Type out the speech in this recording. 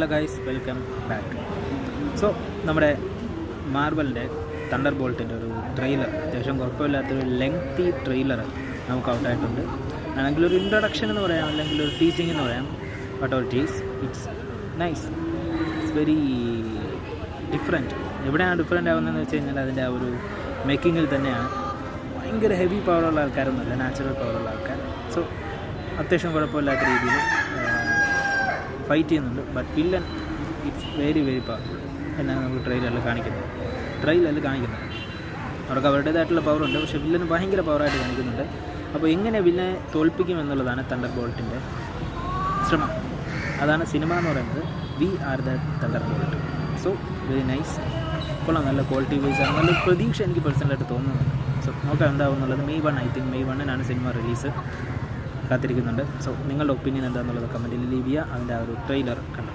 Hello guys, welcome back. So നമ്മുടെ മാർവലിൻ്റെ thunder ബോൾട്ടിൻ്റെ ഒരു trailer, അത്യാവശ്യം കുഴപ്പമില്ലാത്തൊരു ലെങ്തി ട്രെയിലർ നമുക്ക് ഔട്ടായിട്ടുണ്ട്. അല്ലെങ്കിൽ ഒരു ഇൻട്രൊഡക്ഷൻ എന്ന് പറയാം, അല്ലെങ്കിൽ ഒരു ടീസിങ് എന്ന് പറയാം. But all tease it's nice, it's very different. എവിടെയാണ് ഡിഫറെൻ്റ് ആവുന്നതെന്ന് വെച്ച് കഴിഞ്ഞാൽ അതിൻ്റെ ആ ഒരു മേക്കിങ്ങിൽ തന്നെയാണ്. ഭയങ്കര ഹെവി പവറുള്ള ആൾക്കാരൊന്നുമല്ല, നാച്ചുറൽ പവറുള്ള ആൾക്കാർ. സോ അത്യാവശ്യം കുഴപ്പമില്ലാത്ത രീതിയിൽ ഫൈറ്റ് ചെയ്യുന്നുണ്ട്. But villain it's very very powerful എന്നാണ് നമുക്ക് ട്രെയിലറിൽ കാണിക്കുന്നത്. അവർക്ക് അവരുടേതായിട്ടുള്ള പവറുണ്ട്, പക്ഷേ വില്ലന് ഭയങ്കര പവറായിട്ട് കാണിക്കുന്നുണ്ട്. അപ്പോൾ എങ്ങനെ വില്ലനെ തോൽപ്പിക്കും എന്നുള്ളതാണ് തണ്ടർ ബോൾട്ടിൻ്റെ ശ്രമം. അതാണ് സിനിമ എന്ന് പറയുന്നത്. We are the thunder. So very nice, കൊള്ളാം. നല്ല ക്വാളിറ്റി വൈസ് ആണ്, നല്ല പ്രതീക്ഷ എനിക്ക് പേഴ്സണലായിട്ട് തോന്നുന്നുണ്ട്. സോ നോക്കാം എന്താവും എന്നുള്ളത്. May 1 I think May 1 cinema release കാത്തിരിക്കുന്നുണ്ട്. സോ നിങ്ങളുടെ ഒപ്പീനിയൻ എന്താണെന്നുള്ളത് കമൻറ്റിൽ ലീവ് ചെയ്യുക. അതിൻ്റെ ആ ഒരു ട്രെയിലർ കണ്ടു.